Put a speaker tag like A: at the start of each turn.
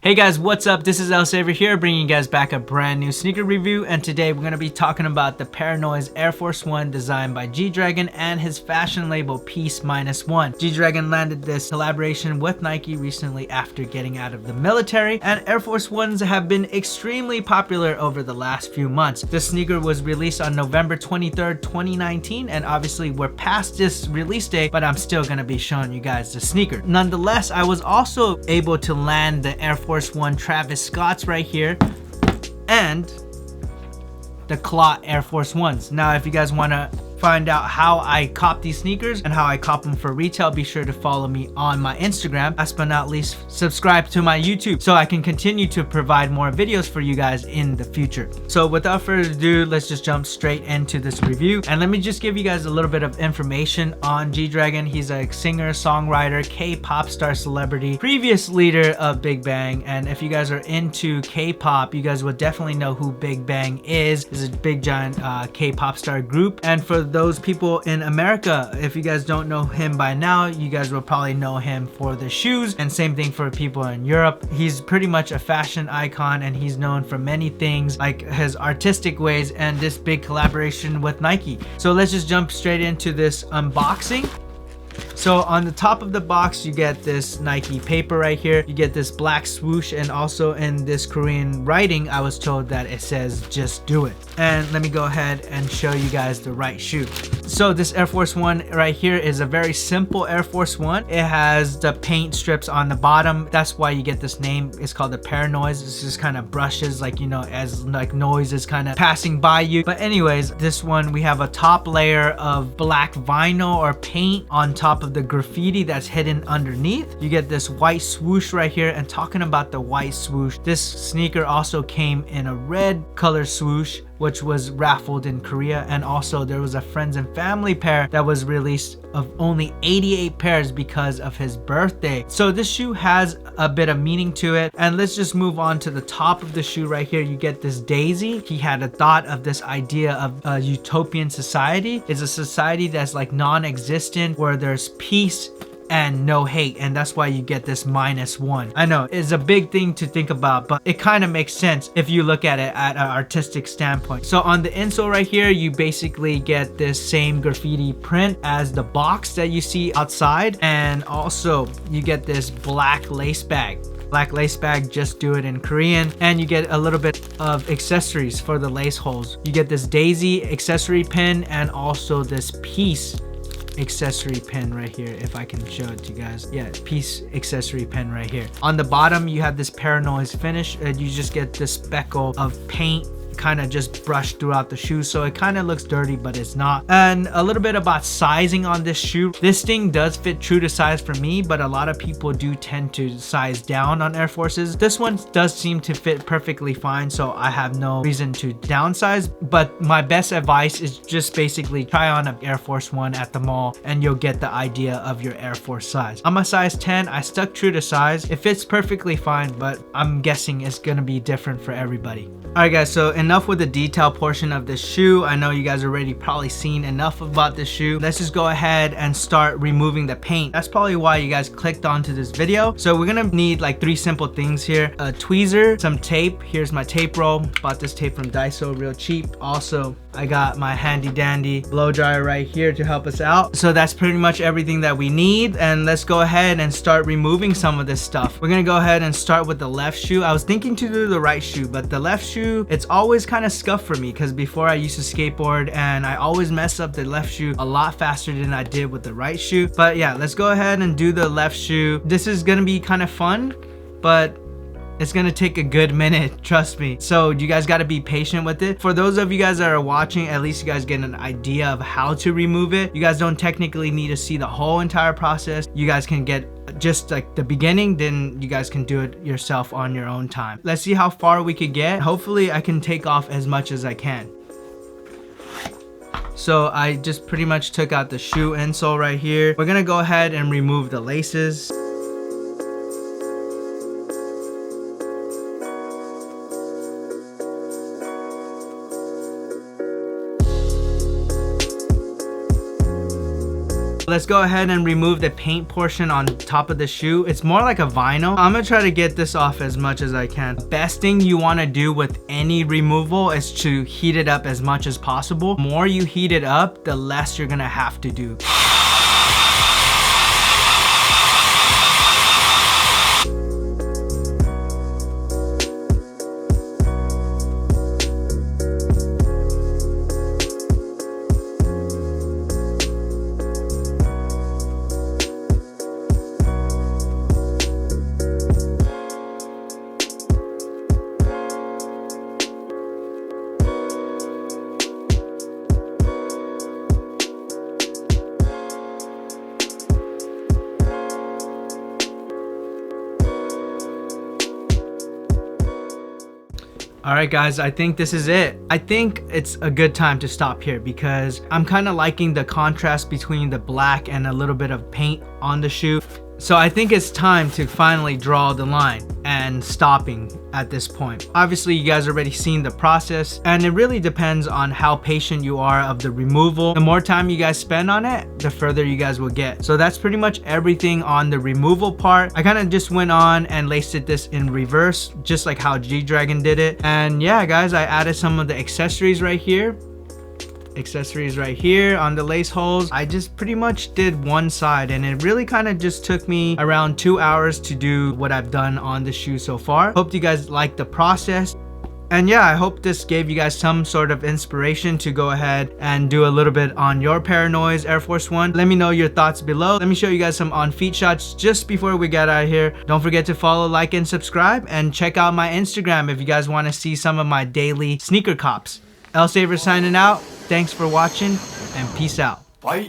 A: Hey guys, what's up? This is Lsaverftw here, bringing you guys back a brand new sneaker review, and today we're going to be talking about the Peaceminusone Air Force 1 designed by G-Dragon and his fashion label Peaceminusone. G-Dragon landed this collaboration with Nike recently after getting out of the military, and Air Force 1s have been extremely popular over the last few months. This sneaker was released on November 23rd, 2019, and obviously we're past this release date, but I'm still going to be showing you guys the sneaker. Nonetheless, I was also able to land the Air Force 1 Travis Scott's right here and the Clot Air Force 1s. Now, if you guys want to find out how I cop these sneakers and how I cop them for retail, be sure to follow me on my Instagram. Last but not least, subscribe to my YouTube so I can continue to provide more videos for you guys in the future. So without further ado, let's just jump straight into this review, and let me just give you guys a little bit of information on G-Dragon. He's a singer, songwriter, K-pop star celebrity, previous leader of Big Bang, and if you guys are into K-pop, you guys would definitely know who Big Bang is. It's a big giant K-pop star group, and for those people in America, if you guys don't know him by now, you guys will probably know him for the shoes, and same thing for people in Europe. He's pretty much a fashion icon, and he's known for many things like his artistic ways and this big collaboration with Nike. So let's just jump straight into this unboxing. So on the top of the box, you get this Nike paper right here. You get this black swoosh, and also in this Korean writing, I was told that it says, "Just do it." And let me go ahead and show you guys the right shoe. So this Air Force 1 right here is a very simple Air Force 1. It has the paint strips on the bottom. That's why you get this name. It's called the Peaceminusone. It's just kind of brushes, like, you know, as like noise is kind of passing by you. But anyways, this one, we have a top layer of black vinyl or paint on top of the graffiti that's hidden underneath. You get this white swoosh right here, and talking about the white swoosh, this sneaker also came in a red color swoosh, which was raffled in Korea, and also there was a friends and family pair that was released of only 88 pairs because of his birthday. So this shoe has a bit of meaning to it, and let's just move on to the top of the shoe right here. You get this daisy. He had a thought of this idea of a utopian society. It's a society that's like non-existent, where there's peace and no hate, and that's why you get this -1. I know it's a big thing to think about, but it kind of makes sense if you look at it at an artistic standpoint. So on the insole right here, you basically get this same graffiti print as the box that you see outside, and also you get this black lace bag. Black lace bag, "Just do it" in Korean, and you get a little bit of accessories for the lace holes. You get this daisy accessory pin, and also this peace accessory pin right here, if I can show it to you guys. Yeah, peace accessory pin right here. On the bottom, you have this Peaceminusone finish, and you just get this speckle of paint kind of just brushed throughout the shoe, so it kind of looks dirty, but it's not. And a little bit about sizing on this shoe. This thing does fit true to size for me, but a lot of people do tend to size down on Air Forces. This one does seem to fit perfectly fine, so I have no reason to downsize. But my best advice is just basically try on an Air Force 1 at the mall, and you'll get the idea of your Air Force size. I'm a size 10. I stuck true to size. It fits perfectly fine, but I'm guessing it's gonna be different for everybody. Alright guys, so enough with the detail portion of this shoe. I know you guys already probably seen enough about this shoe. Let's just go ahead and start removing the paint. That's probably why you guys clicked onto this video. So we're gonna need like 3 simple things here. A tweezer, some tape. Here's my tape roll. Bought this tape from Daiso, real cheap. Also, I got my handy dandy blow dryer right here to help us out. So that's pretty much everything that we need, and let's go ahead and start removing some of this stuff. We're gonna go ahead and start with the left shoe. I was thinking to do the right shoe, but the left shoe, it's always kind of scuffed for me, because before I used to skateboard and I always mess up the left shoe a lot faster than I did with the right shoe. But yeah, let's go ahead and do the left shoe. This is gonna be kind of fun, but it's gonna take a good minute, trust me. So you guys gotta be patient with it. For those of you guys that are watching, at least you guys get an idea of how to remove it. You guys don't technically need to see the whole entire process. You guys can get just like the beginning, then you guys can do it yourself on your own time. Let's see how far we could get. Hopefully I can take off as much as I can. So I just pretty much took out the shoe insole right here. We're gonna go ahead and remove the laces. Let's go ahead and remove the paint portion on top of the shoe. It's more like a vinyl. I'm gonna try to get this off as much as I can. Best thing you want to do with any removal is to heat it up as much as possible. The more you heat it up, the less you're gonna have to do. Alright guys, I think this is it. I think it's a good time to stop here because I'm kind of liking the contrast between the black and a little bit of paint on the shoe. So I think it's time to finally draw the line and stopping at this point. Obviously you guys already seen the process and it really depends on how patient you are of the removal. The more time you guys spend on it, the further you guys will get. So that's pretty much everything on the removal part. I kind of just went on and laced this in reverse, just like how G-Dragon did it. And yeah guys, I added some of the accessories right here on the lace holes. I just pretty much did one side and it really kind of just took me around 2 hours to do what I've done on the shoe so far. Hope you guys like the process. And yeah, I hope this gave you guys some sort of inspiration to go ahead and do a little bit on your Paranoise Air Force 1. Let me know your thoughts below. Let me show you guys some on feet shots just before we get out of here. Don't forget to follow, like, and subscribe, and check out my Instagram if you guys want to see some of my daily sneaker cops. Lsaverftw signing out. Thanks for watching and peace out.
B: Bye.